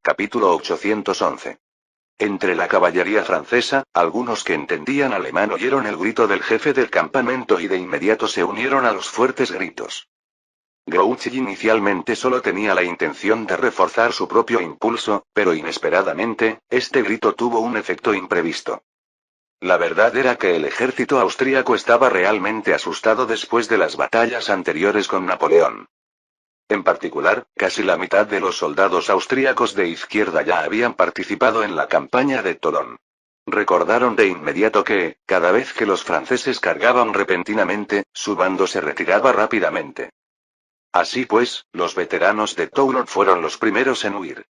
Capítulo 811. Entre la caballería francesa, algunos que entendían alemán oyeron el grito del jefe del campamento y de inmediato se unieron a los fuertes gritos. Grouchy inicialmente solo tenía la intención de reforzar su propio impulso, pero inesperadamente, este grito tuvo un efecto imprevisto. La verdad era que el ejército austríaco estaba realmente asustado después de las batallas anteriores con Napoleón. En particular, casi la mitad de los soldados austríacos de izquierda ya habían participado en la campaña de Tolón. Recordaron de inmediato que, cada vez que los franceses cargaban repentinamente, su bando se retiraba rápidamente. Así pues, los veteranos de Toulon fueron los primeros en huir.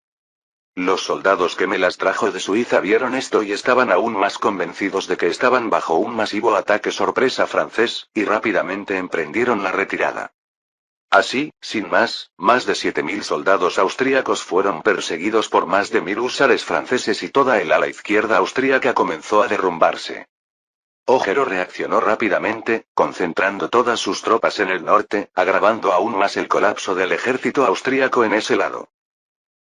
Los soldados que Melas trajo de Suiza vieron esto y estaban aún más convencidos de que estaban bajo un masivo ataque sorpresa francés, y rápidamente emprendieron la retirada. Así, sin más de 7.000 soldados austríacos fueron perseguidos por más de 1.000 húsares franceses y toda el ala izquierda austríaca comenzó a derrumbarse. Ojero reaccionó rápidamente, concentrando todas sus tropas en el norte, agravando aún más el colapso del ejército austríaco en ese lado.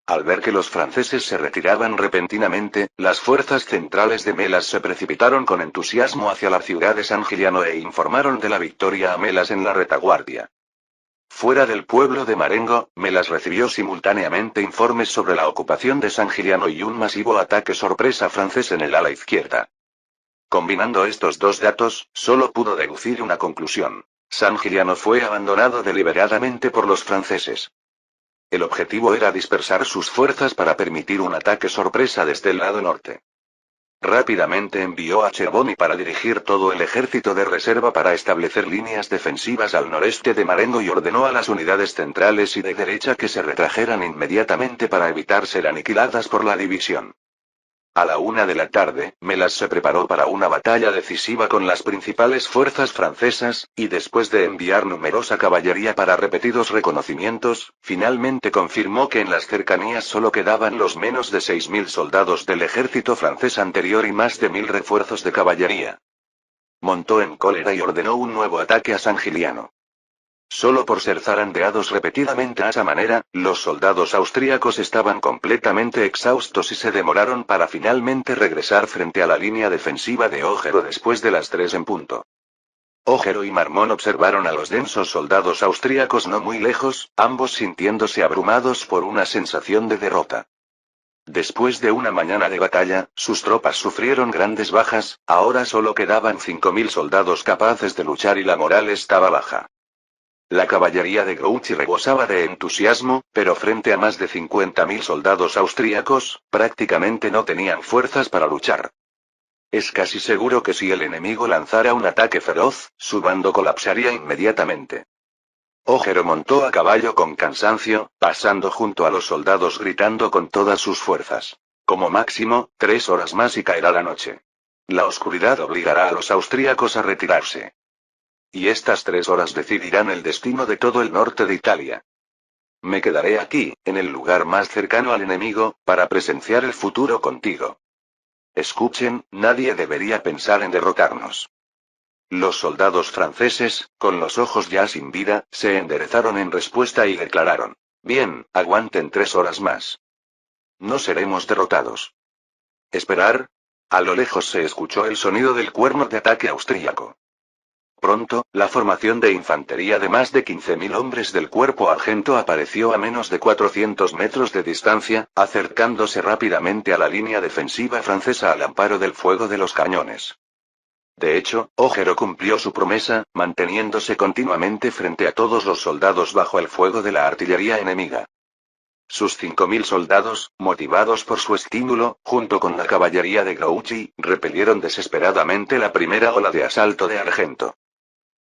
Al ver que los franceses se retiraban repentinamente, las fuerzas centrales de Melas se precipitaron con entusiasmo hacia la ciudad de San Giliano e informaron de la victoria a Melas en la retaguardia. Fuera del pueblo de Marengo, Melas recibió simultáneamente informes sobre la ocupación de San Giliano y un masivo ataque sorpresa francés en el ala izquierda. Combinando estos dos datos, solo pudo deducir una conclusión. San Giliano fue abandonado deliberadamente por los franceses. El objetivo era dispersar sus fuerzas para permitir un ataque sorpresa desde el lado norte. Rápidamente envió a Chervoni para dirigir todo el ejército de reserva para establecer líneas defensivas al noreste de Marengo y ordenó a las unidades centrales y de derecha que se retrajeran inmediatamente para evitar ser aniquiladas por la división. A la 1 de la tarde, Melas se preparó para una batalla decisiva con las principales fuerzas francesas, y después de enviar numerosa caballería para repetidos reconocimientos, finalmente confirmó que en las cercanías solo quedaban los menos de 6.000 soldados del ejército francés anterior y más de 1.000 refuerzos de caballería. Montó en cólera y ordenó un nuevo ataque a San Giliano. Solo por ser zarandeados repetidamente a esa manera, los soldados austríacos estaban completamente exhaustos y se demoraron para finalmente regresar frente a la línea defensiva de Ojero después de las 3 en punto. Ojero y Marmont observaron a los densos soldados austríacos no muy lejos, ambos sintiéndose abrumados por una sensación de derrota. Después de una mañana de batalla, sus tropas sufrieron grandes bajas, ahora solo quedaban 5.000 soldados capaces de luchar y la moral estaba baja. La caballería de Grouchy rebosaba de entusiasmo, pero frente a más de 50.000 soldados austríacos, prácticamente no tenían fuerzas para luchar. Es casi seguro que si el enemigo lanzara un ataque feroz, su bando colapsaría inmediatamente. Ojero montó a caballo con cansancio, pasando junto a los soldados gritando con todas sus fuerzas. Como máximo, 3 horas más y caerá la noche. La oscuridad obligará a los austríacos a retirarse. Y estas 3 horas decidirán el destino de todo el norte de Italia. Me quedaré aquí, en el lugar más cercano al enemigo, para presenciar el futuro contigo. Escuchen, nadie debería pensar en derrotarnos. Los soldados franceses, con los ojos ya sin vida, se enderezaron en respuesta y declararon: bien, aguanten 3 horas más. No seremos derrotados. ¿Esperar? A lo lejos se escuchó el sonido del cuerno de ataque austríaco. Pronto, la formación de infantería de más de 15.000 hombres del cuerpo Argento apareció a menos de 400 metros de distancia, acercándose rápidamente a la línea defensiva francesa al amparo del fuego de los cañones. De hecho, Ojero cumplió su promesa, manteniéndose continuamente frente a todos los soldados bajo el fuego de la artillería enemiga. Sus 5.000 soldados, motivados por su estímulo, junto con la caballería de Grouchy, repelieron desesperadamente la primera ola de asalto de Argento.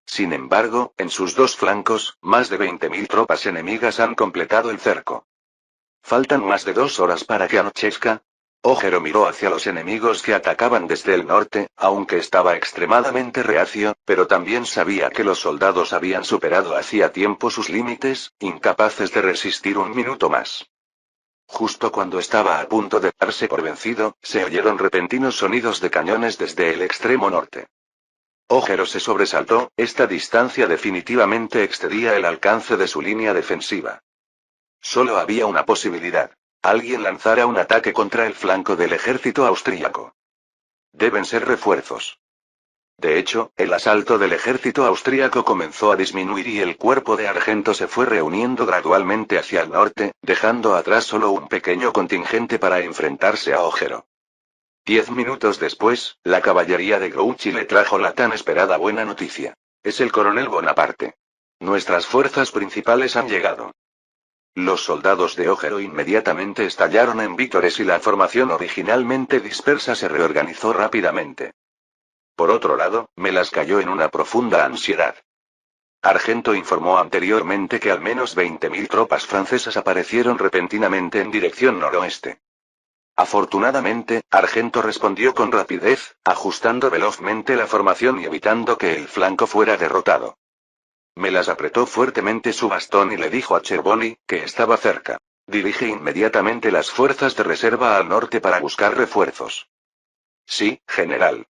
Sin embargo, en sus dos flancos, más de 20.000 tropas enemigas han completado el cerco. ¿Faltan más de 2 horas para que anochezca? Ojero miró hacia los enemigos que atacaban desde el norte, aunque estaba extremadamente reacio, pero también sabía que los soldados habían superado hacía tiempo sus límites, incapaces de resistir un minuto más. Justo cuando estaba a punto de darse por vencido, se oyeron repentinos sonidos de cañones desde el extremo norte. Ojero se sobresaltó, esta distancia definitivamente excedía el alcance de su línea defensiva. Solo había una posibilidad. alguien lanzara un ataque contra el flanco del ejército austríaco. Deben ser refuerzos. De hecho, el asalto del ejército austríaco comenzó a disminuir y el cuerpo de Argento se fue reuniendo gradualmente hacia el norte, dejando atrás solo un pequeño contingente para enfrentarse a Ojero. 10 minutos después, la caballería de Grouchy le trajo la tan esperada buena noticia. Es el coronel Bonaparte. Nuestras fuerzas principales han llegado. Los soldados de Ojero inmediatamente estallaron en vítores y la formación originalmente dispersa se reorganizó rápidamente. Por otro lado, Melas cayó en una profunda ansiedad. Argento informó anteriormente que al menos 20.000 tropas francesas aparecieron repentinamente en dirección noroeste. Afortunadamente, Argento respondió con rapidez, ajustando velozmente la formación y evitando que el flanco fuera derrotado. Melas apretó fuertemente su bastón y le dijo a Chervoni, que estaba cerca: dirige inmediatamente las fuerzas de reserva al norte para buscar refuerzos. Sí, general.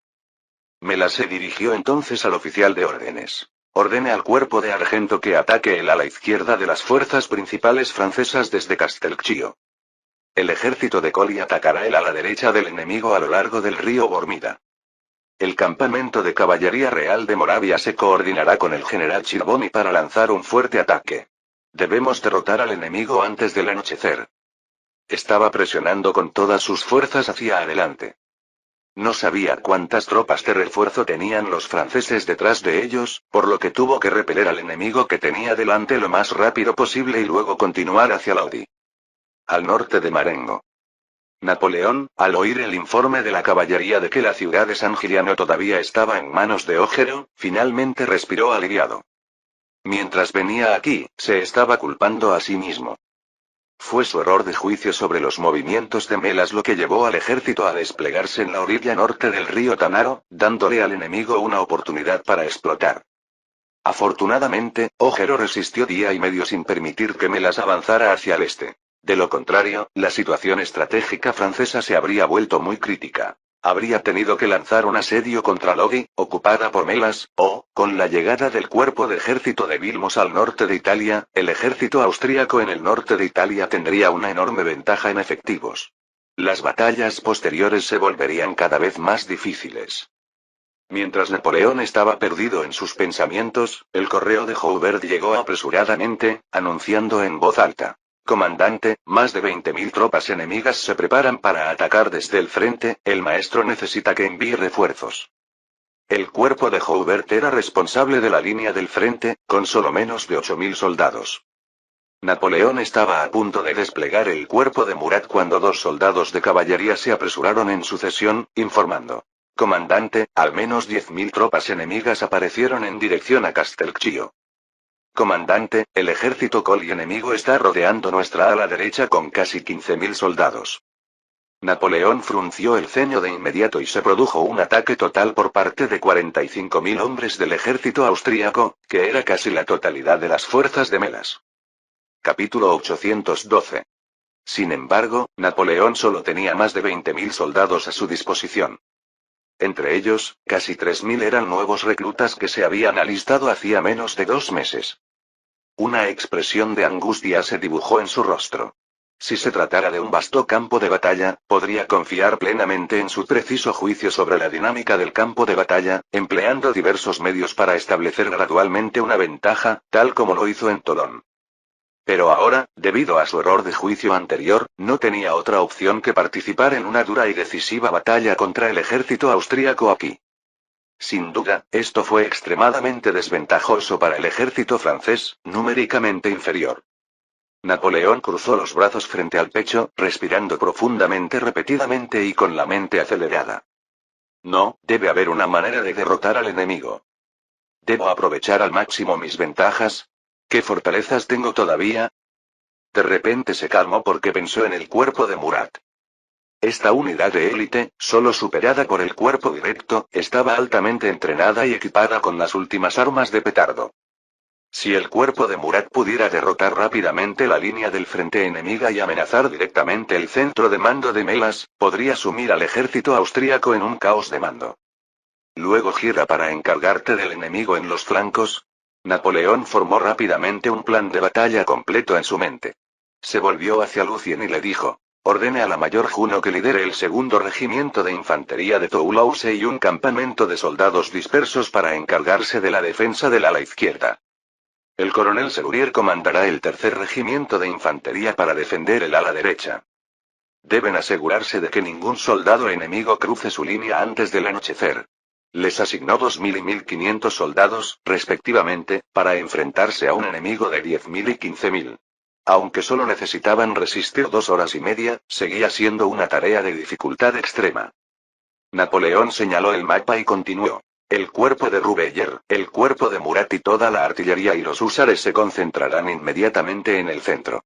Melas se dirigió entonces al oficial de órdenes. Ordene al cuerpo de Argento que ataque el ala izquierda de las fuerzas principales francesas desde Castelciccio. El ejército de Colli atacará el ala derecha del enemigo a lo largo del río Bormida. El campamento de caballería real de Moravia se coordinará con el general Chervoni para lanzar un fuerte ataque. Debemos derrotar al enemigo antes del anochecer. Estaba presionando con todas sus fuerzas hacia adelante. No sabía cuántas tropas de refuerzo tenían los franceses detrás de ellos, por lo que tuvo que repeler al enemigo que tenía delante lo más rápido posible y luego continuar hacia Lodi. Al norte de Marengo. Napoleón, al oír el informe de la caballería de que la ciudad de San Giliano todavía estaba en manos de Ojero, finalmente respiró aliviado. Mientras venía aquí, se estaba culpando a sí mismo. Fue su error de juicio sobre los movimientos de Melas lo que llevó al ejército a desplegarse en la orilla norte del río Tanaro, dándole al enemigo una oportunidad para explotar. Afortunadamente, Ojero resistió día y medio sin permitir que Melas avanzara hacia el este. De lo contrario, la situación estratégica francesa se habría vuelto muy crítica. Habría tenido que lanzar un asedio contra Lodi, ocupada por Melas, o, con la llegada del cuerpo de ejército de Vilmos al norte de Italia, el ejército austríaco en el norte de Italia tendría una enorme ventaja en efectivos. Las batallas posteriores se volverían cada vez más difíciles. Mientras Napoleón estaba perdido en sus pensamientos, el correo de Joubert llegó apresuradamente, anunciando en voz alta: comandante, más de 20.000 tropas enemigas se preparan para atacar desde el frente, el maestro necesita que envíe refuerzos. El cuerpo de Joubert era responsable de la línea del frente, con solo menos de 8.000 soldados. Napoleón estaba a punto de desplegar el cuerpo de Murat cuando 2 soldados de caballería se apresuraron en sucesión, informando: comandante, al menos 10.000 tropas enemigas aparecieron en dirección a Castelciccio. Comandante, el ejército Colli enemigo está rodeando nuestra ala derecha con casi 15.000 soldados. Napoleón frunció el ceño de inmediato y se produjo un ataque total por parte de 45.000 hombres del ejército austríaco, que era casi la totalidad de las fuerzas de Melas. Capítulo 812. Sin embargo, Napoleón solo tenía más de 20.000 soldados a su disposición. Entre ellos, casi 3.000 eran nuevos reclutas que se habían alistado hacía menos de 2 meses. Una expresión de angustia se dibujó en su rostro. Si se tratara de un vasto campo de batalla, podría confiar plenamente en su preciso juicio sobre la dinámica del campo de batalla, empleando diversos medios para establecer gradualmente una ventaja, tal como lo hizo en Tolón. Pero ahora, debido a su error de juicio anterior, no tenía otra opción que participar en una dura y decisiva batalla contra el ejército austríaco aquí. Sin duda, esto fue extremadamente desventajoso para el ejército francés, numéricamente inferior. Napoleón cruzó los brazos frente al pecho, respirando profundamente repetidamente y con la mente acelerada. No, debe haber una manera de derrotar al enemigo. ¿Debo aprovechar al máximo mis ventajas? ¿Qué fortalezas tengo todavía? De repente se calmó porque pensó en el cuerpo de Murat. Esta unidad de élite, solo superada por el cuerpo directo, estaba altamente entrenada y equipada con las últimas armas de petardo. Si el cuerpo de Murat pudiera derrotar rápidamente la línea del frente enemiga y amenazar directamente el centro de mando de Melas, podría sumir al ejército austríaco en un caos de mando. Luego gira para encargarte del enemigo en los flancos. Napoleón formó rápidamente un plan de batalla completo en su mente. Se volvió hacia Lucien y le dijo: ordene a la mayor Juno que lidere el segundo regimiento de infantería de Toulouse y un campamento de soldados dispersos para encargarse de la defensa del ala izquierda. El coronel Serurier comandará el tercer regimiento de infantería para defender el ala derecha. Deben asegurarse de que ningún soldado enemigo cruce su línea antes del anochecer. Les asignó 2.000 y 1.500 soldados, respectivamente, para enfrentarse a un enemigo de 10.000 y 15.000. Aunque solo necesitaban resistir 2 horas y media, seguía siendo una tarea de dificultad extrema. Napoleón señaló el mapa y continuó. El cuerpo de Rubeller, el cuerpo de Murat y toda la artillería y los húsares se concentrarán inmediatamente en el centro.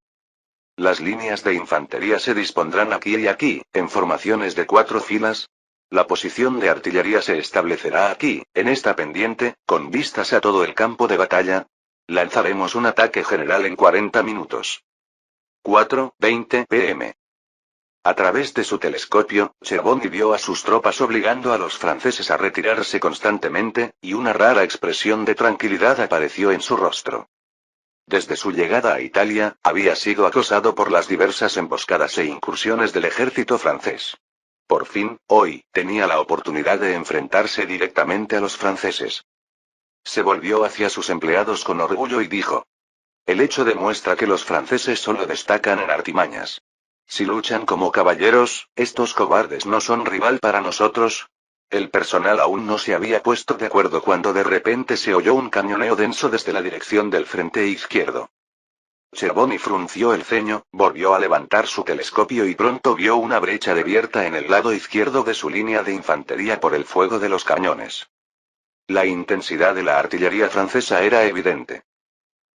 Las líneas de infantería se dispondrán aquí y aquí, en formaciones de 4 filas. La posición de artillería se establecerá aquí, en esta pendiente, con vistas a todo el campo de batalla. Lanzaremos un ataque general en 40 minutos. 4:20 p.m. A través de su telescopio, Cherboni vio a sus tropas obligando a los franceses a retirarse constantemente, y una rara expresión de tranquilidad apareció en su rostro. Desde su llegada a Italia, había sido acosado por las diversas emboscadas e incursiones del ejército francés. Por fin, hoy, tenía la oportunidad de enfrentarse directamente a los franceses. Se volvió hacia sus empleados con orgullo y dijo: el hecho demuestra que los franceses solo destacan en artimañas. Si luchan como caballeros, estos cobardes no son rival para nosotros. El personal aún no se había puesto de acuerdo cuando de repente se oyó un cañoneo denso desde la dirección del frente izquierdo. Cherboni frunció el ceño, volvió a levantar su telescopio y pronto vio una brecha abierta en el lado izquierdo de su línea de infantería por el fuego de los cañones. La intensidad de la artillería francesa era evidente.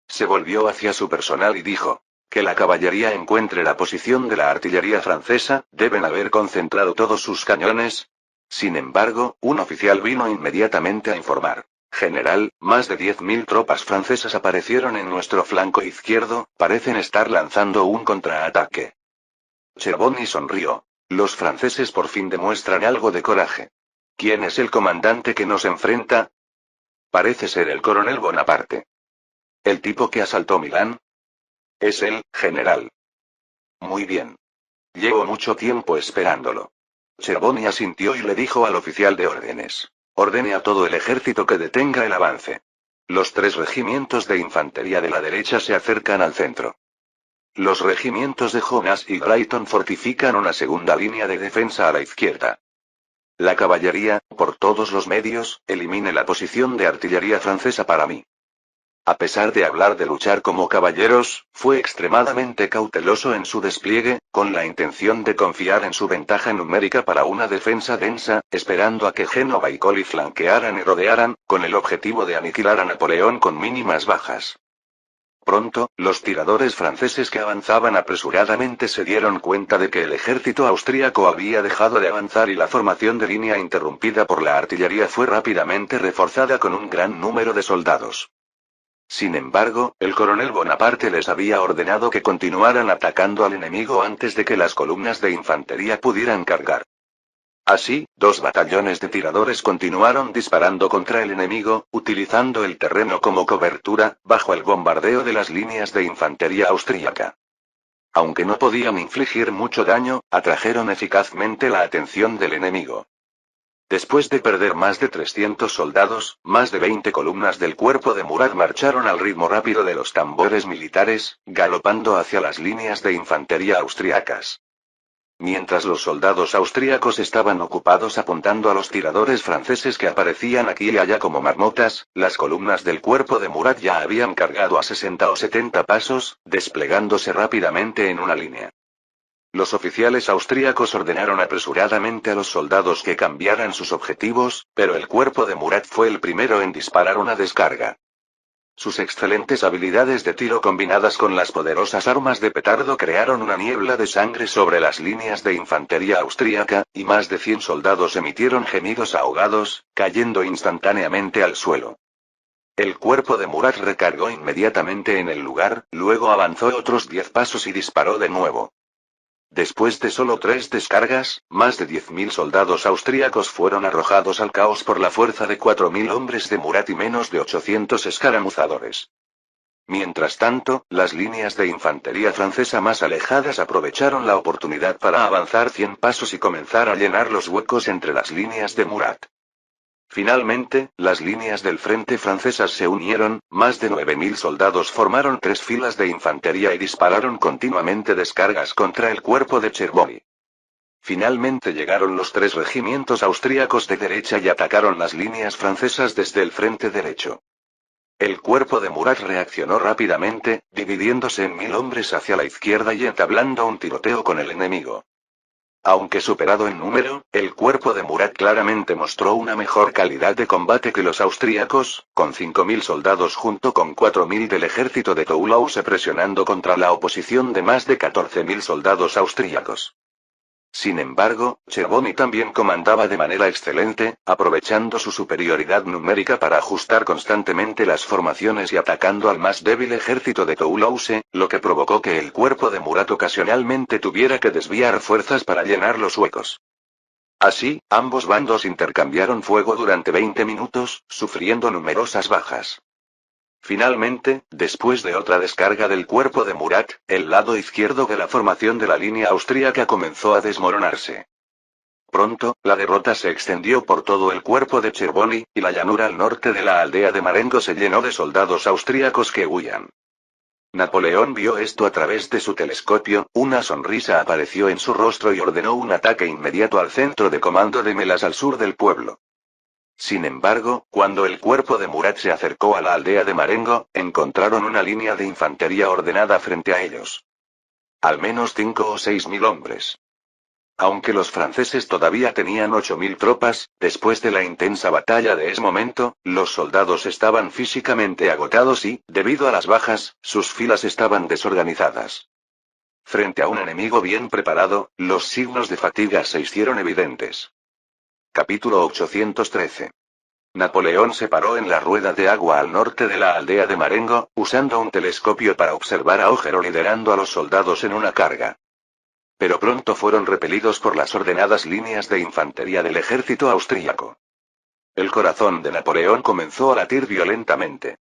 Se volvió hacia su personal y dijo: que la caballería encuentre la posición de la artillería francesa, deben haber concentrado todos sus cañones. Sin embargo, un oficial vino inmediatamente a informar: general, más de 10.000 tropas francesas aparecieron en nuestro flanco izquierdo, parecen estar lanzando un contraataque. Cherboni sonrió. Los franceses por fin demuestran algo de coraje. ¿Quién es el comandante que nos enfrenta? Parece ser el coronel Bonaparte. ¿El tipo que asaltó Milán? Es él, general. Muy bien. Llevo mucho tiempo esperándolo. Cherboni asintió y le dijo al oficial de órdenes: ordene a todo el ejército que detenga el avance. Los 3 regimientos de infantería de la derecha se acercan al centro. Los regimientos de Jonas y Brighton fortifican una segunda línea de defensa a la izquierda. La caballería, por todos los medios, elimine la posición de artillería francesa para mí. A pesar de hablar de luchar como caballeros, fue extremadamente cauteloso en su despliegue, con la intención de confiar en su ventaja numérica para una defensa densa, esperando a que Génova y Colli flanquearan y rodearan, con el objetivo de aniquilar a Napoleón con mínimas bajas. Pronto, los tiradores franceses que avanzaban apresuradamente se dieron cuenta de que el ejército austríaco había dejado de avanzar y la formación de línea interrumpida por la artillería fue rápidamente reforzada con un gran número de soldados. Sin embargo, el coronel Bonaparte les había ordenado que continuaran atacando al enemigo antes de que las columnas de infantería pudieran cargar. Así, 2 batallones de tiradores continuaron disparando contra el enemigo, utilizando el terreno como cobertura, bajo el bombardeo de las líneas de infantería austríaca. Aunque no podían infligir mucho daño, atrajeron eficazmente la atención del enemigo. Después de perder más de 300 soldados, más de 20 columnas del cuerpo de Murat marcharon al ritmo rápido de los tambores militares, galopando hacia las líneas de infantería austriacas. Mientras los soldados austríacos estaban ocupados apuntando a los tiradores franceses que aparecían aquí y allá como marmotas, las columnas del cuerpo de Murat ya habían cargado a 60 o 70 pasos, desplegándose rápidamente en una línea. Los oficiales austríacos ordenaron apresuradamente a los soldados que cambiaran sus objetivos, pero el cuerpo de Murat fue el primero en disparar una descarga. Sus excelentes habilidades de tiro combinadas con las poderosas armas de petardo crearon una niebla de sangre sobre las líneas de infantería austríaca, y más de 100 soldados emitieron gemidos ahogados, cayendo instantáneamente al suelo. El cuerpo de Murat recargó inmediatamente en el lugar, luego avanzó otros 10 pasos y disparó de nuevo. Después de solo 3 descargas, más de 10.000 soldados austríacos fueron arrojados al caos por la fuerza de 4.000 hombres de Murat y menos de 800 escaramuzadores. Mientras tanto, las líneas de infantería francesa más alejadas aprovecharon la oportunidad para avanzar 100 pasos y comenzar a llenar los huecos entre las líneas de Murat. Finalmente, las líneas del frente francesas se unieron, más de 9.000 soldados formaron 3 filas de infantería y dispararon continuamente descargas contra el cuerpo de Cherbourg. Finalmente llegaron los 3 regimientos austríacos de derecha y atacaron las líneas francesas desde el frente derecho. El cuerpo de Murat reaccionó rápidamente, dividiéndose en 1.000 hombres hacia la izquierda y entablando un tiroteo con el enemigo. Aunque superado en número, el cuerpo de Murat claramente mostró una mejor calidad de combate que los austríacos, con 5.000 soldados junto con 4.000 del ejército de Toulouse presionando contra la oposición de más de 14.000 soldados austríacos. Sin embargo, Cherbourg también comandaba de manera excelente, aprovechando su superioridad numérica para ajustar constantemente las formaciones y atacando al más débil ejército de Toulouse, lo que provocó que el cuerpo de Murat ocasionalmente tuviera que desviar fuerzas para llenar los huecos. Así, ambos bandos intercambiaron fuego durante 20 minutos, sufriendo numerosas bajas. Finalmente, después de otra descarga del cuerpo de Murat, el lado izquierdo de la formación de la línea austríaca comenzó a desmoronarse. Pronto, la derrota se extendió por todo el cuerpo de Cherbourg, y la llanura al norte de la aldea de Marengo se llenó de soldados austríacos que huían. Napoleón vio esto a través de su telescopio, una sonrisa apareció en su rostro y ordenó un ataque inmediato al centro de comando de Melas al sur del pueblo. Sin embargo, cuando el cuerpo de Murat se acercó a la aldea de Marengo, encontraron una línea de infantería ordenada frente a ellos. Al menos 5 o 6.000 hombres. Aunque los franceses todavía tenían 8.000 tropas, después de la intensa batalla de ese momento, los soldados estaban físicamente agotados y, debido a las bajas, sus filas estaban desorganizadas. Frente a un enemigo bien preparado, los signos de fatiga se hicieron evidentes. Capítulo 813. Napoleón se paró en la rueda de agua al norte de la aldea de Marengo, usando un telescopio para observar a Augereau liderando a los soldados en una carga. Pero pronto fueron repelidos por las ordenadas líneas de infantería del ejército austríaco. El corazón de Napoleón comenzó a latir violentamente.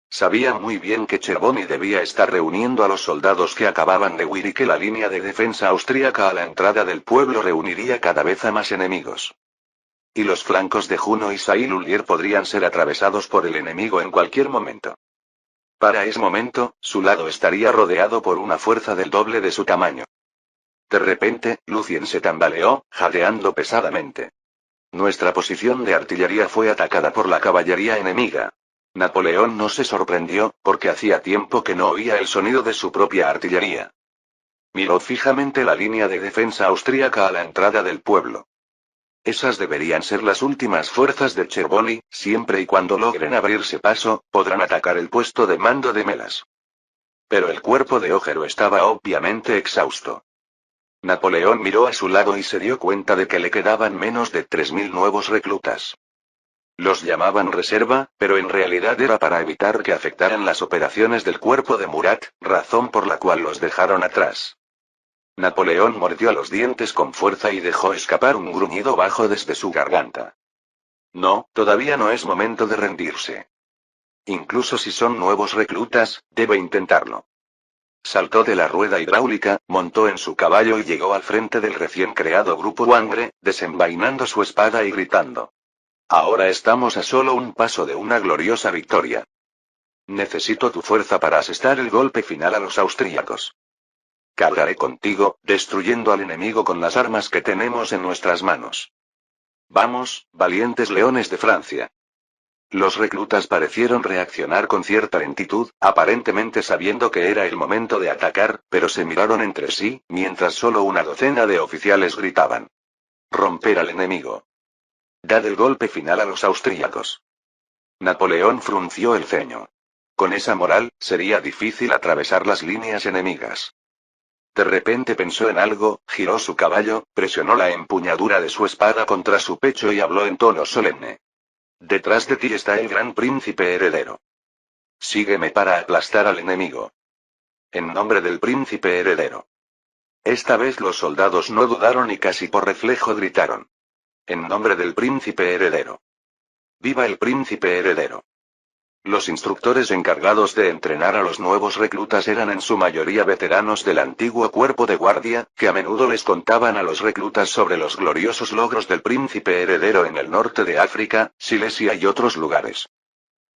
Sabía muy bien que Cherbourg debía estar reuniendo a los soldados que acababan de huir y que la línea de defensa austríaca a la entrada del pueblo reuniría cada vez a más enemigos. Y los flancos de Juno y Saint-Lullier podrían ser atravesados por el enemigo en cualquier momento. Para ese momento, su lado estaría rodeado por una fuerza del doble de su tamaño. De repente, Lucien se tambaleó, jadeando pesadamente. Nuestra posición de artillería fue atacada por la caballería enemiga. Napoleón no se sorprendió, porque hacía tiempo que no oía el sonido de su propia artillería. Miró fijamente la línea de defensa austríaca a la entrada del pueblo. Esas deberían ser las últimas fuerzas de Cherbourg, siempre y cuando logren abrirse paso, podrán atacar el puesto de mando de Melas. Pero el cuerpo de Augereau estaba obviamente exhausto. Napoleón miró a su lado y se dio cuenta de que le quedaban menos de 3.000 nuevos reclutas. Los llamaban reserva, pero en realidad era para evitar que afectaran las operaciones del cuerpo de Murat, razón por la cual los dejaron atrás. Napoleón mordió los dientes con fuerza y dejó escapar un gruñido bajo desde su garganta. No, todavía no es momento de rendirse. Incluso si son nuevos reclutas, debe intentarlo. Saltó de la rueda hidráulica, montó en su caballo y llegó al frente del recién creado grupo Wangre, desenvainando su espada y gritando. Ahora estamos a solo un paso de una gloriosa victoria. Necesito tu fuerza para asestar el golpe final a los austríacos. Cargaré contigo, destruyendo al enemigo con las armas que tenemos en nuestras manos. Vamos, valientes leones de Francia. Los reclutas parecieron reaccionar con cierta lentitud, aparentemente sabiendo que era el momento de atacar, pero se miraron entre sí, mientras solo una docena de oficiales gritaban. Romper al enemigo. Dad el golpe final a los austríacos. Napoleón frunció el ceño. Con esa moral, sería difícil atravesar las líneas enemigas. De repente pensó en algo, giró su caballo, presionó la empuñadura de su espada contra su pecho y habló en tono solemne. Detrás de ti está el gran príncipe heredero. Sígueme para aplastar al enemigo. En nombre del príncipe heredero. Esta vez los soldados no dudaron y casi por reflejo gritaron. En nombre del príncipe heredero. ¡Viva el príncipe heredero! Los instructores encargados de entrenar a los nuevos reclutas eran en su mayoría veteranos del antiguo cuerpo de guardia, que a menudo les contaban a los reclutas sobre los gloriosos logros del príncipe heredero en el norte de África, Silesia y otros lugares.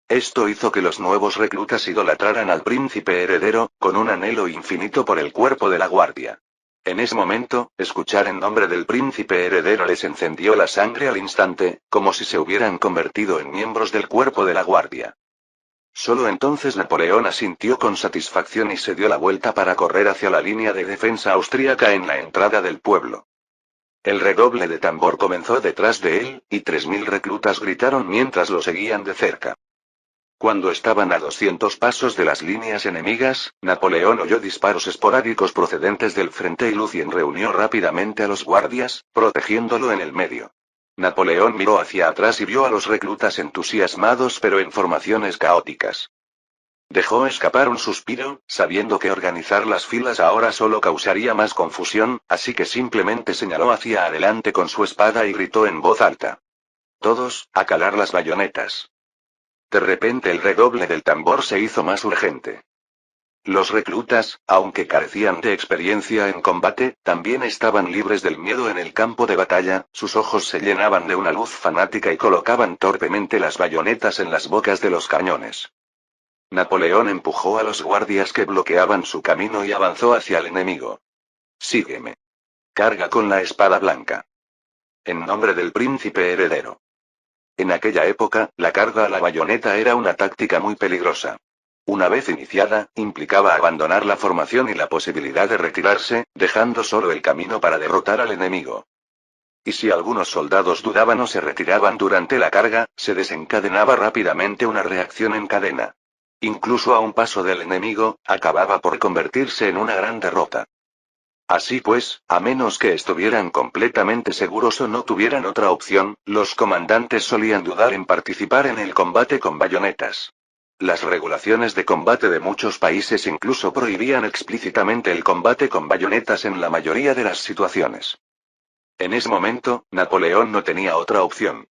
Esto hizo que los nuevos reclutas idolatraran al príncipe heredero, con un anhelo infinito por el cuerpo de la guardia. En ese momento, escuchar el nombre del príncipe heredero les encendió la sangre al instante, como si se hubieran convertido en miembros del cuerpo de la guardia. Solo entonces Napoleón asintió con satisfacción y se dio la vuelta para correr hacia la línea de defensa austríaca en la entrada del pueblo. El redoble de tambor comenzó detrás de él, y 3000 reclutas gritaron mientras lo seguían de cerca. Cuando estaban a 200 pasos de las líneas enemigas, Napoleón oyó disparos esporádicos procedentes del frente y Lucien reunió rápidamente a los guardias, protegiéndolo en el medio. Napoleón miró hacia atrás y vio a los reclutas entusiasmados pero en formaciones caóticas. Dejó escapar un suspiro, sabiendo que organizar las filas ahora solo causaría más confusión, así que simplemente señaló hacia adelante con su espada y gritó en voz alta. Todos, a calar las bayonetas. De repente el redoble del tambor se hizo más urgente. Los reclutas, aunque carecían de experiencia en combate, también estaban libres del miedo en el campo de batalla, sus ojos se llenaban de una luz fanática y colocaban torpemente las bayonetas en las bocas de los cañones. Napoleón empujó a los guardias que bloqueaban su camino y avanzó hacia el enemigo. Sígueme. Carga con la espada blanca. En nombre del príncipe heredero. En aquella época, la carga a la bayoneta era una táctica muy peligrosa. Una vez iniciada, implicaba abandonar la formación y la posibilidad de retirarse, dejando solo el camino para derrotar al enemigo. Y si algunos soldados dudaban o se retiraban durante la carga, se desencadenaba rápidamente una reacción en cadena. Incluso a un paso del enemigo, acababa por convertirse en una gran derrota. Así pues, a menos que estuvieran completamente seguros o no tuvieran otra opción, los comandantes solían dudar en participar en el combate con bayonetas. Las regulaciones de combate de muchos países incluso prohibían explícitamente el combate con bayonetas en la mayoría de las situaciones. En ese momento, Napoleón no tenía otra opción.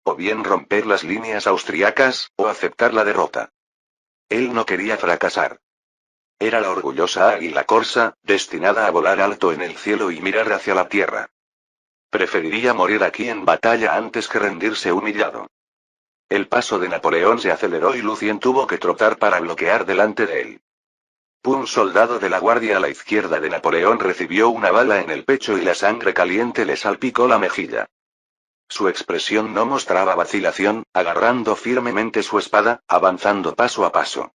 O bien romper las líneas austriacas, o aceptar la derrota. Él no quería fracasar. Era la orgullosa águila corsa, destinada a volar alto en el cielo y mirar hacia la tierra. Preferiría morir aquí en batalla antes que rendirse humillado. El paso de Napoleón se aceleró y Lucien tuvo que trotar para bloquear delante de él. Un soldado de la guardia a la izquierda de Napoleón recibió una bala en el pecho y la sangre caliente le salpicó la mejilla. Su expresión no mostraba vacilación, agarrando firmemente su espada, avanzando paso a paso.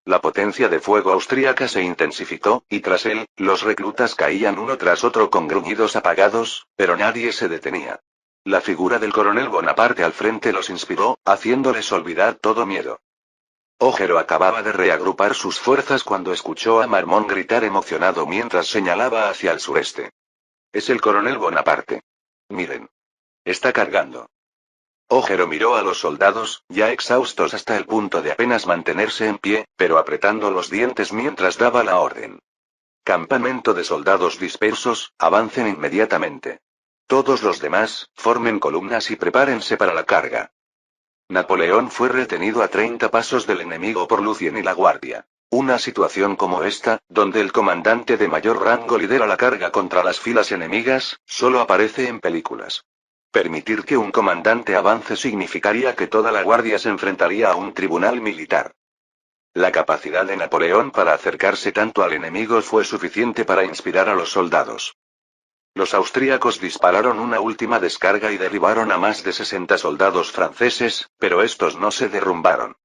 La potencia de fuego austríaca se intensificó, y tras él, los reclutas caían uno tras otro con gruñidos apagados, pero nadie se detenía. La figura del coronel Bonaparte al frente los inspiró, haciéndoles olvidar todo miedo. Ojero acababa de reagrupar sus fuerzas cuando escuchó a Marmont gritar emocionado mientras señalaba hacia el sureste. Es el coronel Bonaparte. Miren. Está cargando. Ojero miró a los soldados, ya exhaustos hasta el punto de apenas mantenerse en pie, pero apretando los dientes mientras daba la orden. Campamento de soldados dispersos, avancen inmediatamente. Todos los demás, formen columnas y prepárense para la carga. Napoleón fue retenido a 30 pasos del enemigo por Lucien y la guardia. Una situación como esta, donde el comandante de mayor rango lidera la carga contra las filas enemigas, solo aparece en películas. Permitir que un comandante avance significaría que toda la guardia se enfrentaría a un tribunal militar. La capacidad de Napoleón para acercarse tanto al enemigo fue suficiente para inspirar a los soldados. Los austríacos dispararon una última descarga y derribaron a más de 60 soldados franceses, pero estos no se derrumbaron.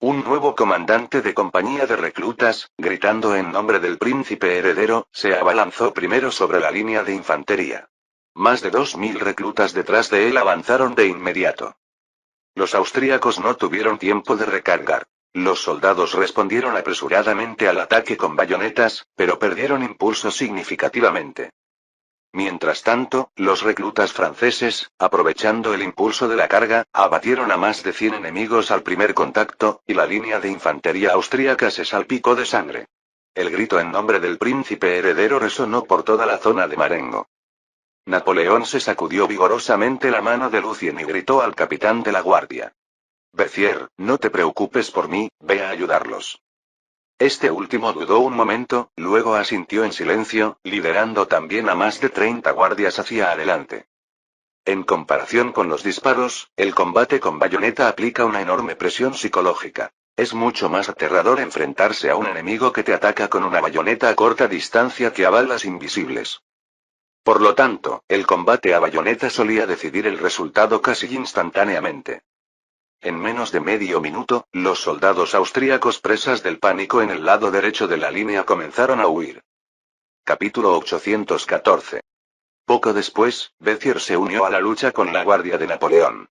Un nuevo comandante de compañía de reclutas, gritando en nombre del príncipe heredero, se abalanzó primero sobre la línea de infantería. Más de 2000 reclutas detrás de él avanzaron de inmediato. Los austríacos no tuvieron tiempo de recargar. Los soldados respondieron apresuradamente al ataque con bayonetas, pero perdieron impulso significativamente. Mientras tanto, los reclutas franceses, aprovechando el impulso de la carga, abatieron a más de 100 enemigos al primer contacto, y la línea de infantería austríaca se salpicó de sangre. El grito en nombre del príncipe heredero resonó por toda la zona de Marengo. Napoleón se sacudió vigorosamente la mano de Lucien y gritó al capitán de la guardia. Berthier, no te preocupes por mí, ve a ayudarlos. Este último dudó un momento, luego asintió en silencio, liderando también a más de 30 guardias hacia adelante. En comparación con los disparos, el combate con bayoneta aplica una enorme presión psicológica. Es mucho más aterrador enfrentarse a un enemigo que te ataca con una bayoneta a corta distancia que a balas invisibles. Por lo tanto, el combate a bayoneta solía decidir el resultado casi instantáneamente. En menos de medio minuto, los soldados austríacos presas del pánico en el lado derecho de la línea comenzaron a huir. Capítulo 814. Poco después, Berthier se unió a la lucha con la Guardia de Napoleón.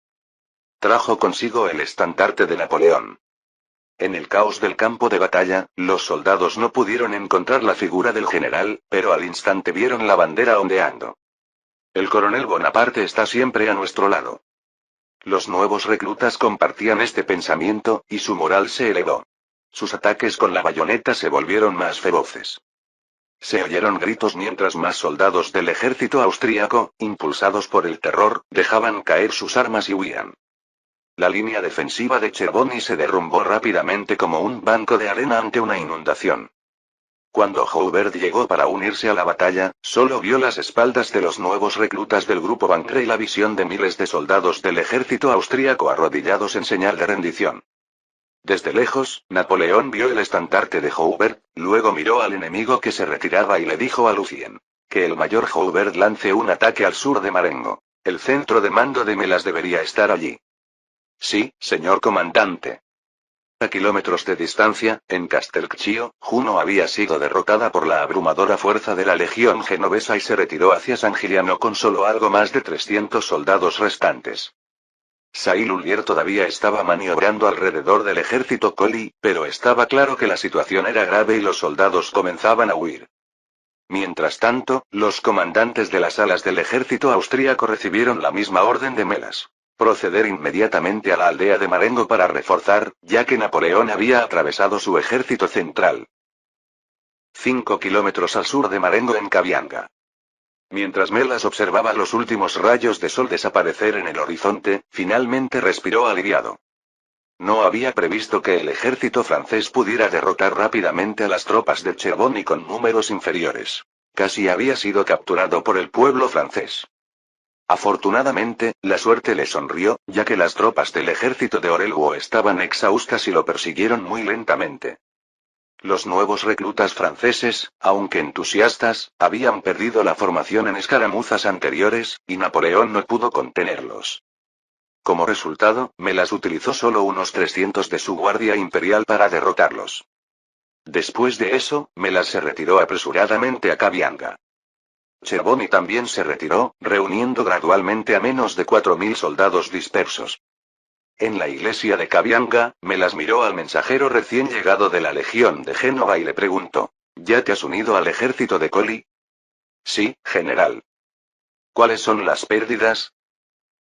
Trajo consigo el estandarte de Napoleón. En el caos del campo de batalla, los soldados no pudieron encontrar la figura del general, pero al instante vieron la bandera ondeando. El coronel Bonaparte está siempre a nuestro lado. Los nuevos reclutas compartían este pensamiento, y su moral se elevó. Sus ataques con la bayoneta se volvieron más feroces. Se oyeron gritos mientras más soldados del ejército austríaco, impulsados por el terror, dejaban caer sus armas y huían. La línea defensiva de Chervony se derrumbó rápidamente como un banco de arena ante una inundación. Cuando Joubert llegó para unirse a la batalla, solo vio las espaldas de los nuevos reclutas del grupo Bancre y la visión de miles de soldados del ejército austríaco arrodillados en señal de rendición. Desde lejos, Napoleón vio el estandarte de Joubert, luego miró al enemigo que se retiraba y le dijo a Lucien: que el mayor Joubert lance un ataque al sur de Marengo. El centro de mando de Melas debería estar allí. Sí, señor comandante. A kilómetros de distancia, en Castelciccio, Juno había sido derrotada por la abrumadora fuerza de la legión genovesa y se retiró hacia San Giliano con solo algo más de 300 soldados restantes. Saint-Lullier todavía estaba maniobrando alrededor del ejército Colli, pero estaba claro que la situación era grave y los soldados comenzaban a huir. Mientras tanto, los comandantes de las alas del ejército austríaco recibieron la misma orden de Melas: proceder inmediatamente a la aldea de Marengo para reforzar, ya que Napoleón había atravesado su ejército central. 5 kilómetros al sur de Marengo en Cabianga. Mientras Melas observaba los últimos rayos de sol desaparecer en el horizonte, finalmente respiró aliviado. No había previsto que el ejército francés pudiera derrotar rápidamente a las tropas de Chervony con números inferiores. Casi había sido capturado por el pueblo francés. Afortunadamente, la suerte le sonrió, ya que las tropas del ejército de Orelwo estaban exhaustas y lo persiguieron muy lentamente. Los nuevos reclutas franceses, aunque entusiastas, habían perdido la formación en escaramuzas anteriores, y Napoleón no pudo contenerlos. Como resultado, Melas utilizó solo unos 300 de su guardia imperial para derrotarlos. Después de eso, Melas se retiró apresuradamente a Cabianga. Chervony también se retiró, reuniendo gradualmente a menos de 4.000 soldados dispersos. En la iglesia de Cabianga, Melas miró al mensajero recién llegado de la Legión de Génova y le preguntó: ¿ya te has unido al ejército de Colli? Sí, general. ¿Cuáles son las pérdidas?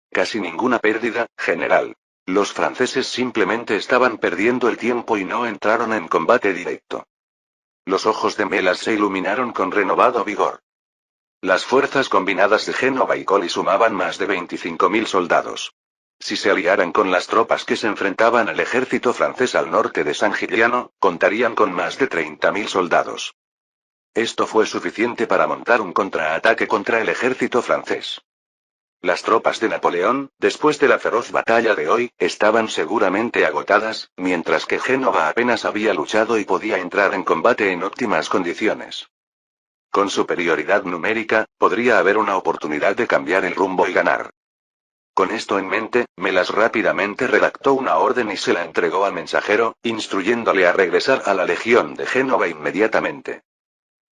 Casi ninguna pérdida, general. Los franceses simplemente estaban perdiendo el tiempo y no entraron en combate directo. Los ojos de Melas se iluminaron con renovado vigor. Las fuerzas combinadas de Génova y Colli sumaban más de 25.000 soldados. Si se aliaran con las tropas que se enfrentaban al ejército francés al norte de San Giliano, contarían con más de 30.000 soldados. Esto fue suficiente para montar un contraataque contra el ejército francés. Las tropas de Napoleón, después de la feroz batalla de hoy, estaban seguramente agotadas, mientras que Génova apenas había luchado y podía entrar en combate en óptimas condiciones. Con superioridad numérica, podría haber una oportunidad de cambiar el rumbo y ganar. Con esto en mente, Melas rápidamente redactó una orden y se la entregó al mensajero, instruyéndole a regresar a la Legión de Génova inmediatamente.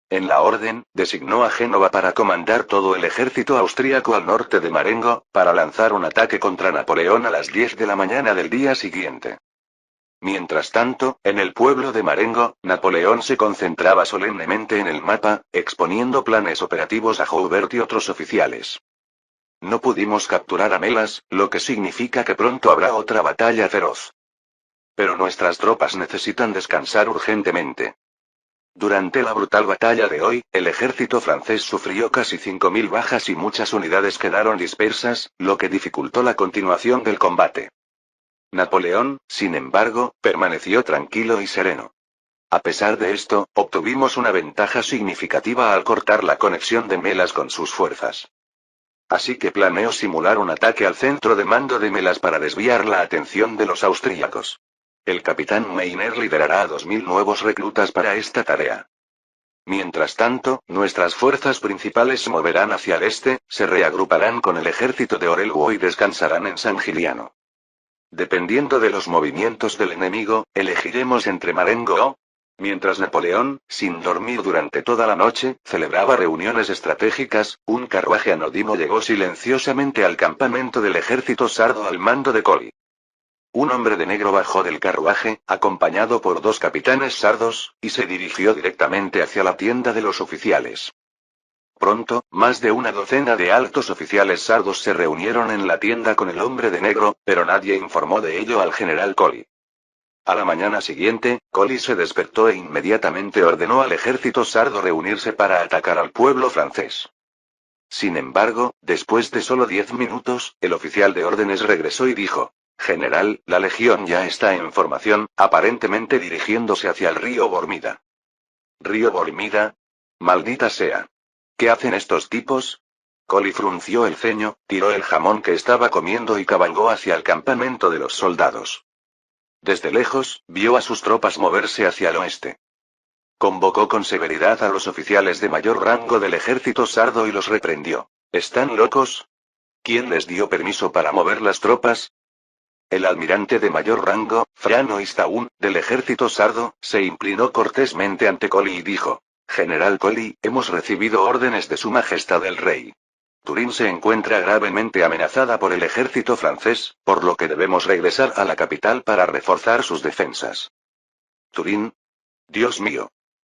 En la orden, designó a Génova para comandar todo el ejército austríaco al norte de Marengo, para lanzar un ataque contra Napoleón a las 10 de la mañana del día siguiente. Mientras tanto, en el pueblo de Marengo, Napoleón se concentraba solemnemente en el mapa, exponiendo planes operativos a Joubert y otros oficiales. No pudimos capturar a Melas, lo que significa que pronto habrá otra batalla feroz. Pero nuestras tropas necesitan descansar urgentemente. Durante la brutal batalla de hoy, el ejército francés sufrió casi 5.000 bajas y muchas unidades quedaron dispersas, lo que dificultó la continuación del combate. Napoleón, sin embargo, permaneció tranquilo y sereno. A pesar de esto, obtuvimos una ventaja significativa al cortar la conexión de Melas con sus fuerzas. Así que planeo simular un ataque al centro de mando de Melas para desviar la atención de los austríacos. El capitán Meiner liderará a 2000 nuevos reclutas para esta tarea. Mientras tanto, nuestras fuerzas principales se moverán hacia el este, se reagruparán con el ejército de Orelwo y descansarán en San Giliano. Dependiendo de los movimientos del enemigo, elegiremos entre Marengo o... Mientras Napoleón, sin dormir durante toda la noche, celebraba reuniones estratégicas, un carruaje anodino llegó silenciosamente al campamento del ejército sardo al mando de Colli. Un hombre de negro bajó del carruaje, acompañado por 2 capitanes sardos, y se dirigió directamente hacia la tienda de los oficiales. Pronto, más de una docena de altos oficiales sardos se reunieron en la tienda con el hombre de negro, pero nadie informó de ello al general Colli. A la mañana siguiente, Colli se despertó e inmediatamente ordenó al ejército sardo reunirse para atacar al pueblo francés. Sin embargo, después de solo 10 minutos, el oficial de órdenes regresó y dijo: General, la legión ya está en formación, aparentemente dirigiéndose hacia el río Bormida. ¿Río Bormida? Maldita sea. ¿Qué hacen estos tipos? Colli frunció el ceño, tiró el jamón que estaba comiendo y cabalgó hacia el campamento de los soldados. Desde lejos, vio a sus tropas moverse hacia el oeste. Convocó con severidad a los oficiales de mayor rango del ejército sardo y los reprendió. ¿Están locos? ¿Quién les dio permiso para mover las tropas? El almirante de mayor rango, Frano Istaún, del ejército sardo, se inclinó cortésmente ante Colli y dijo: General Colli, hemos recibido órdenes de Su Majestad el Rey. Turín se encuentra gravemente amenazada por el ejército francés, por lo que debemos regresar a la capital para reforzar sus defensas. ¿Turín? Dios mío.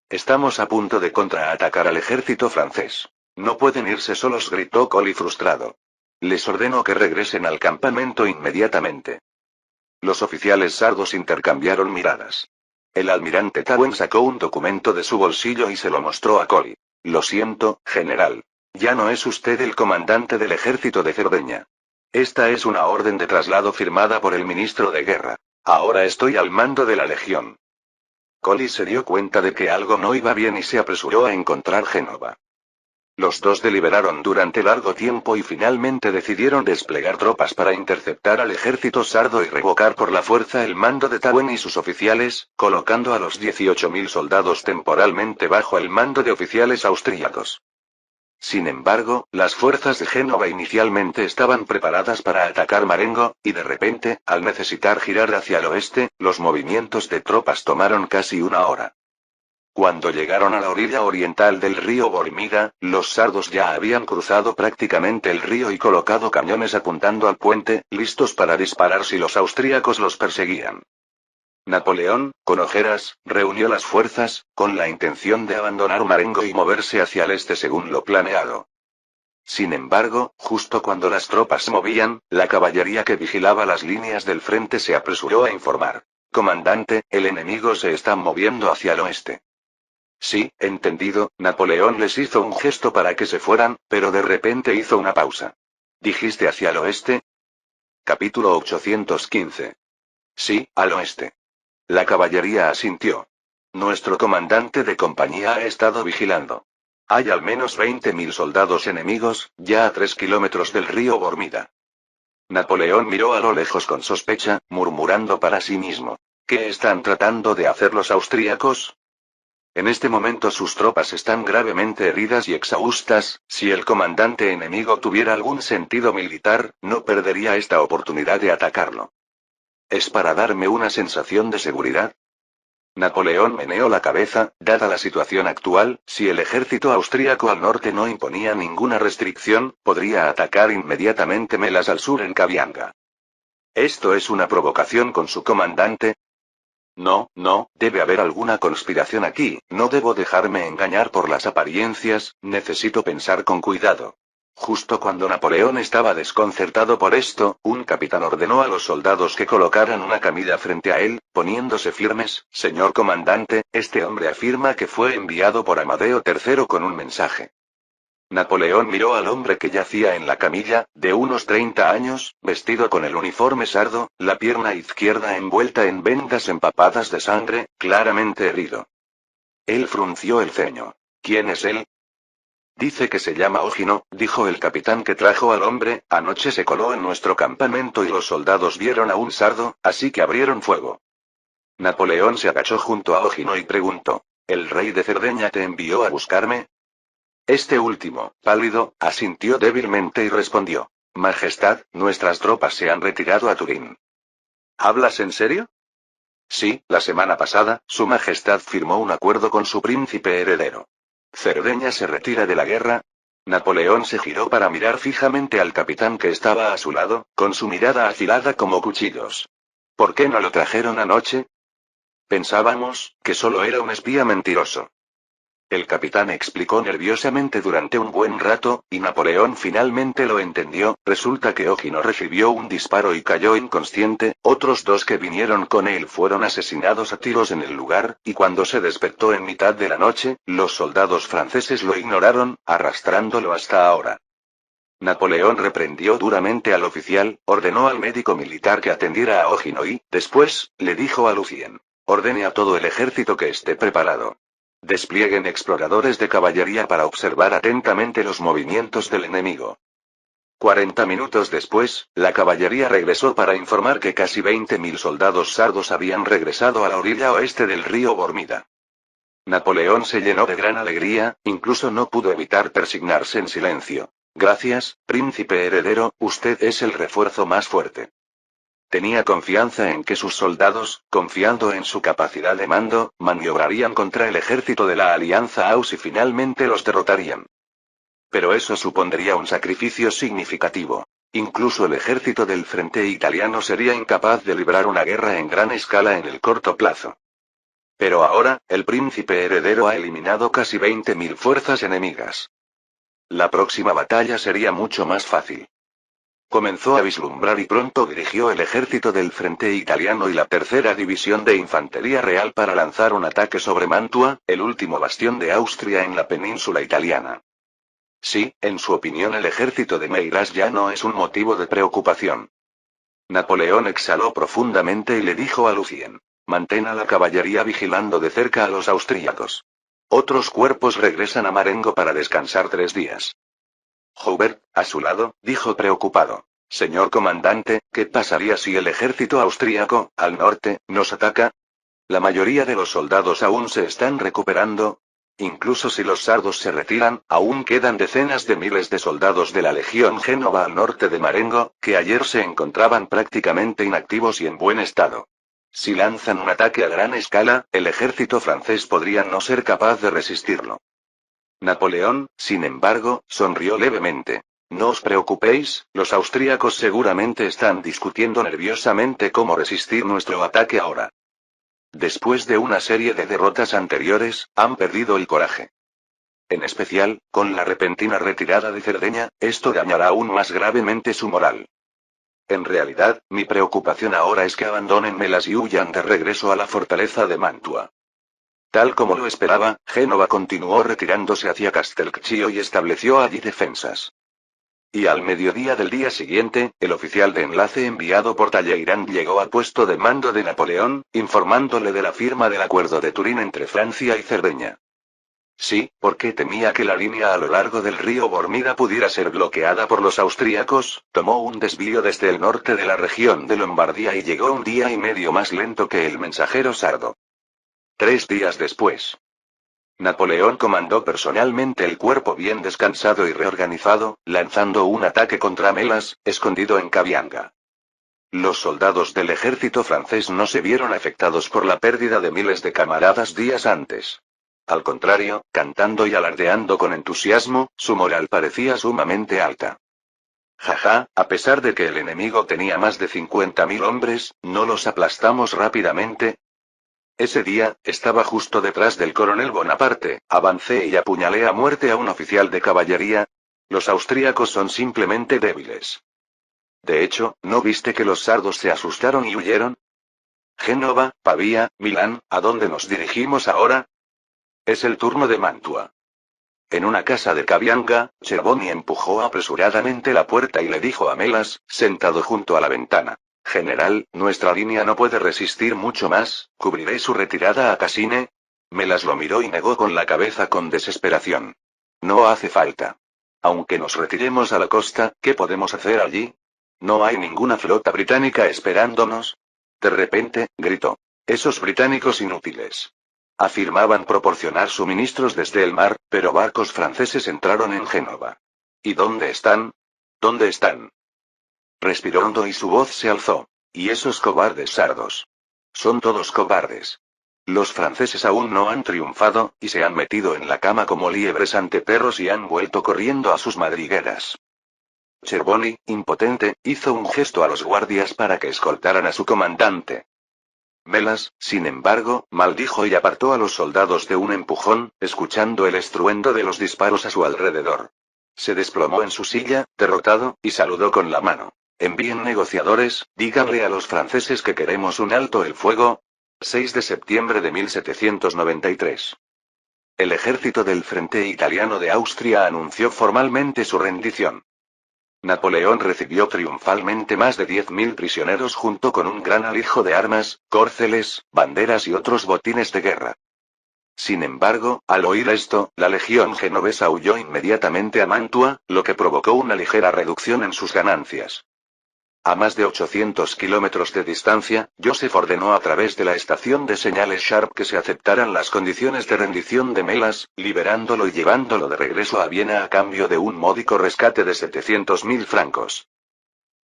Estamos a punto de contraatacar al ejército francés. No pueden irse solos, gritó Colli frustrado. Les ordeno que regresen al campamento inmediatamente. Los oficiales sardos intercambiaron miradas. El almirante Tawen sacó un documento de su bolsillo y se lo mostró a Colli. Lo siento, general. Ya no es usted el comandante del ejército de Cerdeña. Esta es una orden de traslado firmada por el ministro de guerra. Ahora estoy al mando de la legión. Colli se dio cuenta de que algo no iba bien y se apresuró a encontrar Génova. Los dos deliberaron durante largo tiempo y finalmente decidieron desplegar tropas para interceptar al ejército sardo y revocar por la fuerza el mando de Tawen y sus oficiales, colocando a los 18.000 soldados temporalmente bajo el mando de oficiales austríacos. Sin embargo, las fuerzas de Génova inicialmente estaban preparadas para atacar Marengo, y de repente, al necesitar girar hacia el oeste, los movimientos de tropas tomaron casi una hora. Cuando llegaron a la orilla oriental del río Bormida, los sardos ya habían cruzado prácticamente el río y colocado cañones apuntando al puente, listos para disparar si los austríacos los perseguían. Napoleón, con ojeras, reunió las fuerzas, con la intención de abandonar Marengo y moverse hacia el este según lo planeado. Sin embargo, justo cuando las tropas se movían, la caballería que vigilaba las líneas del frente se apresuró a informar. Comandante, el enemigo se está moviendo hacia el oeste. Sí, entendido. Napoleón les hizo un gesto para que se fueran, pero de repente hizo una pausa. ¿Dijiste hacia el oeste? Capítulo 815. Sí, al oeste. La caballería asintió. Nuestro comandante de compañía ha estado vigilando. Hay al menos 20.000 soldados enemigos, ya a 3 kilómetros del río Bormida. Napoleón miró a lo lejos con sospecha, murmurando para sí mismo. ¿Qué están tratando de hacer los austríacos? En este momento sus tropas están gravemente heridas y exhaustas. Si el comandante enemigo tuviera algún sentido militar, no perdería esta oportunidad de atacarlo. ¿Es para darme una sensación de seguridad? Napoleón meneó la cabeza. Dada la situación actual, si el ejército austríaco al norte no imponía ninguna restricción, podría atacar inmediatamente Melas al sur en Cabianga. ¿Esto es una provocación con su comandante? No, debe haber alguna conspiración aquí. No debo dejarme engañar por las apariencias, necesito pensar con cuidado. Justo cuando Napoleón estaba desconcertado por esto, un capitán ordenó a los soldados que colocaran una camilla frente a él, poniéndose firmes. Señor comandante, este hombre afirma que fue enviado por Amadeo III con un mensaje. Napoleón miró al hombre que yacía en la camilla, de unos 30 años, vestido con el uniforme sardo, la pierna izquierda envuelta en vendas empapadas de sangre, claramente herido. Él frunció el ceño. ¿Quién es él? Dice que se llama Ogino, dijo el capitán que trajo al hombre, anoche se coló en nuestro campamento y los soldados vieron a un sardo, así que abrieron fuego. Napoleón se agachó junto a Ogino y preguntó, ¿el rey de Cerdeña te envió a buscarme? Este último, pálido, asintió débilmente y respondió, Majestad, nuestras tropas se han retirado a Turín. ¿Hablas en serio? Sí, la semana pasada, Su Majestad firmó un acuerdo con su príncipe heredero. ¿Cerdeña se retira de la guerra? Napoleón se giró para mirar fijamente al capitán que estaba a su lado, con su mirada afilada como cuchillos. ¿Por qué no lo trajeron anoche? Pensábamos, que solo era un espía mentiroso. El capitán explicó nerviosamente durante un buen rato, y Napoleón finalmente lo entendió. Resulta que Ogino recibió un disparo y cayó inconsciente, otros dos que vinieron con él fueron asesinados a tiros en el lugar, y cuando se despertó en mitad de la noche, los soldados franceses lo ignoraron, arrastrándolo hasta ahora. Napoleón reprendió duramente al oficial, ordenó al médico militar que atendiera a Ogino y, después, le dijo a Lucien, ordene a todo el ejército que esté preparado. Desplieguen exploradores de caballería para observar atentamente los movimientos del enemigo. 40 minutos después, la caballería regresó para informar que casi 20.000 soldados sardos habían regresado a la orilla oeste del río Bormida. Napoleón se llenó de gran alegría, incluso no pudo evitar persignarse en silencio. Gracias, príncipe heredero, usted es el refuerzo más fuerte. Tenía confianza en que sus soldados, confiando en su capacidad de mando, maniobrarían contra el ejército de la Alianza Aus y finalmente los derrotarían. Pero eso supondría un sacrificio significativo. Incluso el ejército del frente italiano sería incapaz de librar una guerra en gran escala en el corto plazo. Pero ahora, el príncipe heredero ha eliminado casi 20.000 fuerzas enemigas. La próxima batalla sería mucho más fácil. Comenzó a vislumbrar y pronto dirigió el ejército del frente italiano y la tercera división de infantería real para lanzar un ataque sobre Mantua, el último bastión de Austria en la península italiana. Sí, en su opinión el ejército de Meirás ya no es un motivo de preocupación. Napoleón exhaló profundamente y le dijo a Lucien, mantén a la caballería vigilando de cerca a los austríacos. Otros cuerpos regresan a Marengo para descansar 3 días. Joubert, a su lado, dijo preocupado. Señor comandante, ¿qué pasaría si el ejército austríaco, al norte, nos ataca? La mayoría de los soldados aún se están recuperando. Incluso si los sardos se retiran, aún quedan decenas de miles de soldados de la Legión Génova al norte de Marengo, que ayer se encontraban prácticamente inactivos y en buen estado. Si lanzan un ataque a gran escala, el ejército francés podría no ser capaz de resistirlo. Napoleón, sin embargo, sonrió levemente. No os preocupéis, los austríacos seguramente están discutiendo nerviosamente cómo resistir nuestro ataque ahora. Después de una serie de derrotas anteriores, han perdido el coraje. En especial, con la repentina retirada de Cerdeña, esto dañará aún más gravemente su moral. En realidad, mi preocupación ahora es que abandonen Melas y huyan de regreso a la fortaleza de Mantua. Tal como lo esperaba, Génova continuó retirándose hacia Castelciccio y estableció allí defensas. Y al mediodía del día siguiente, el oficial de enlace enviado por Talleyrand llegó al puesto de mando de Napoleón, informándole de la firma del acuerdo de Turín entre Francia y Cerdeña. Sí, porque temía que la línea a lo largo del río Bormida pudiera ser bloqueada por los austríacos, tomó un desvío desde el norte de la región de Lombardía y llegó 1 día y medio más lento que el mensajero sardo. 3 días después. Napoleón comandó personalmente el cuerpo bien descansado y reorganizado, lanzando un ataque contra Melas, escondido en Cabianga. Los soldados del ejército francés no se vieron afectados por la pérdida de miles de camaradas días antes. Al contrario, cantando y alardeando con entusiasmo, su moral parecía sumamente alta. Jaja, a pesar de que el enemigo tenía más de 50.000 hombres, ¿no los aplastamos rápidamente? Ese día, estaba justo detrás del coronel Bonaparte, avancé y apuñalé a muerte a un oficial de caballería. Los austríacos son simplemente débiles. De hecho, ¿no viste que los sardos se asustaron y huyeron? Génova, Pavía, Milán, ¿a dónde nos dirigimos ahora? Es el turno de Mantua. En una casa de Cabianga, Chervoni empujó apresuradamente la puerta y le dijo a Melas, sentado junto a la ventana. General, nuestra línea no puede resistir mucho más, ¿cubriré su retirada a Cassine? Melas lo miró y negó con la cabeza con desesperación. No hace falta. Aunque nos retiremos a la costa, ¿qué podemos hacer allí? ¿No hay ninguna flota británica esperándonos? De repente, gritó. Esos británicos inútiles. Afirmaban proporcionar suministros desde el mar, pero barcos franceses entraron en Génova. ¿Y dónde están? ¿Dónde están? Respiró hondo y su voz se alzó. ¿Y esos cobardes sardos? Son todos cobardes. Los franceses aún no han triunfado, y se han metido en la cama como liebres ante perros y han vuelto corriendo a sus madrigueras. Chervoni, impotente, hizo un gesto a los guardias para que escoltaran a su comandante. Melas, sin embargo, maldijo y apartó a los soldados de un empujón, escuchando el estruendo de los disparos a su alrededor. Se desplomó en su silla, derrotado, y saludó con la mano. Envíen negociadores, díganle a los franceses que queremos un alto el fuego. 6 de septiembre de 1793. El ejército del Frente Italiano de Austria anunció formalmente su rendición. Napoleón recibió triunfalmente más de 10.000 prisioneros junto con un gran alijo de armas, córceles, banderas y otros botines de guerra. Sin embargo, al oír esto, la legión genovesa huyó inmediatamente a Mantua, lo que provocó una ligera reducción en sus ganancias. A más de 800 kilómetros de distancia, Joseph ordenó a través de la estación de señales Sharp que se aceptaran las condiciones de rendición de Melas, liberándolo y llevándolo de regreso a Viena a cambio de un módico rescate de 700.000 francos.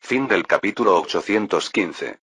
Fin del capítulo 815.